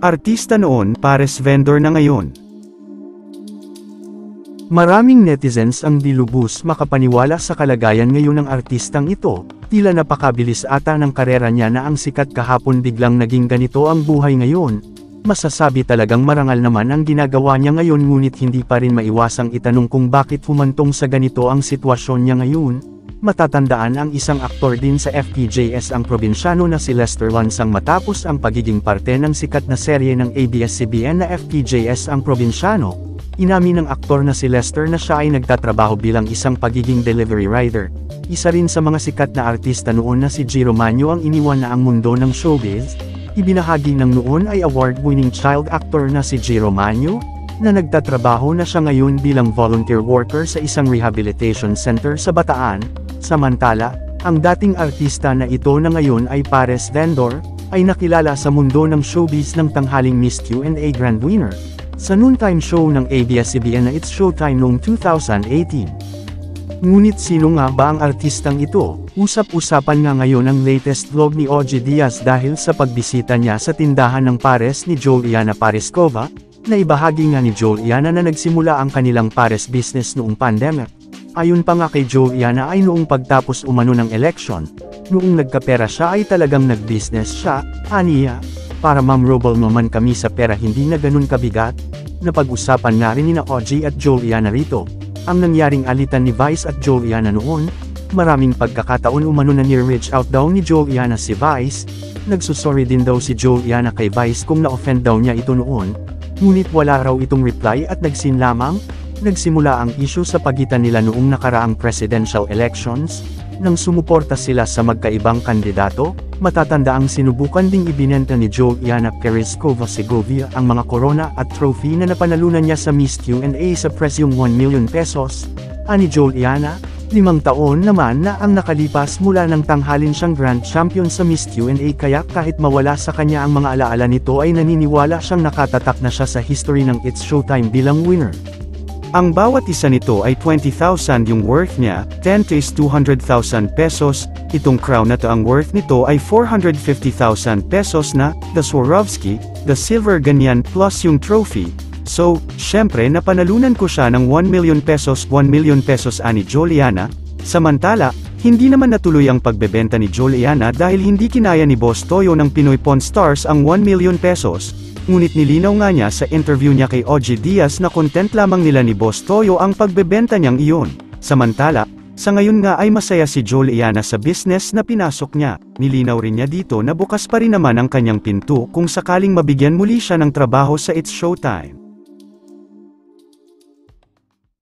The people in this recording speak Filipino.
Artista noon, pares vendor na ngayon. Maraming netizens ang dilubos makapaniwala sa kalagayan ngayon ng artistang ito, tila napakabilis ata ng karera niya na ang sikat kahapon biglang naging ganito ang buhay ngayon. Masasabi talagang marangal naman ang ginagawa niya ngayon ngunit hindi pa rin maiwasang itanong kung bakit humantong sa ganito ang sitwasyon niya ngayon. Matatandaan ang isang aktor din sa FPJS ang probinsyano na si Lester Lansang matapos ang pagiging parte ng sikat na serye ng ABS-CBN na FPJS ang probinsyano. Inamin ng aktor na si Lester na siya ay nagtatrabaho bilang isang pagiging delivery rider. Isa rin sa mga sikat na artista noon na si Jiro Manyo ang iniwan na ang mundo ng showbiz. Ibinahagi ng noon ay award-winning child actor na si Jiro Manyo, na nagtatrabaho na siya ngayon bilang volunteer worker sa isang rehabilitation center sa Bataan. Samantala, ang dating artista na ito na ngayon ay pares vendor, ay nakilala sa mundo ng showbiz ng tanghaling Miss Q&A Grand Winner, sa noontime show ng ABS-CBN na It's Showtime noong 2018. Ngunit sino nga ba ang artistang ito? Usap-usapan nga ngayon ang latest vlog ni OG Diaz dahil sa pagbisita niya sa tindahan ng pares ni Juliana Pareskova, na ibahagi nga ni Juliana na nagsimula ang kanilang pares business noong pandemic. Ayon pa nga kay Juliana ay noong pagtapos umano ng election, noong nagkapera siya ay talagang nag-business siya, aniya. Para mamrobal naman kami sa pera hindi na ganun kabigat. Napag-usapan nga rin ni na OG at Juliana rito. Ang nangyaring alitan ni Vice at Juliana noon, maraming pagkakataon umano na near-reach out daw ni Juliana si Vice, nagsusorry din daw si Juliana kay Vice kung na-offend daw niya ito noon, ngunit wala raw itong reply at nagsin lamang. Nagsimula ang issue sa pagitan nila noong nakaraang presidential elections, nang sumuporta sila sa magkaibang kandidato. Matatanda ang sinubukan ding ibinenta ni Juliana Pareskova Segovia ang mga corona at trophy na napanalunan niya sa Miss Q&A sa presyong 1 million pesos. Ani Juliana, 5 taon naman na ang nakalipas mula nang tanghalin siyang grand champion sa Miss Q&A kaya kahit mawala sa kanya ang mga alaala nito ay naniniwala siyang nakatatak na siya sa history ng It's Showtime bilang winner. Ang bawat isa nito ay 20,000 yung worth niya, 10 is 200,000 pesos, itong crown na to ang worth nito ay 450,000 pesos na, the Swarovski, the silver ganyan plus yung trophy. So, syempre napanalunan ko siya ng 1 million pesos ani Juliana. Samantala, hindi naman natuloy ang pagbebenta ni Juliana dahil hindi kinaya ni Boss Toyo ng Pinoy Pawn Stars ang 1 million pesos. Ngunit nilinaw nga niya sa interview niya kay OG Diaz na content lamang nila ni Boss Toyo ang pagbebenta niyang iyon. Samantala, sa ngayon nga ay masaya si Juliana sa business na pinasok niya. Nilinaw rin niya dito na bukas pa rin naman ang kanyang pinto kung sakaling mabigyan muli siya ng trabaho sa It's Showtime.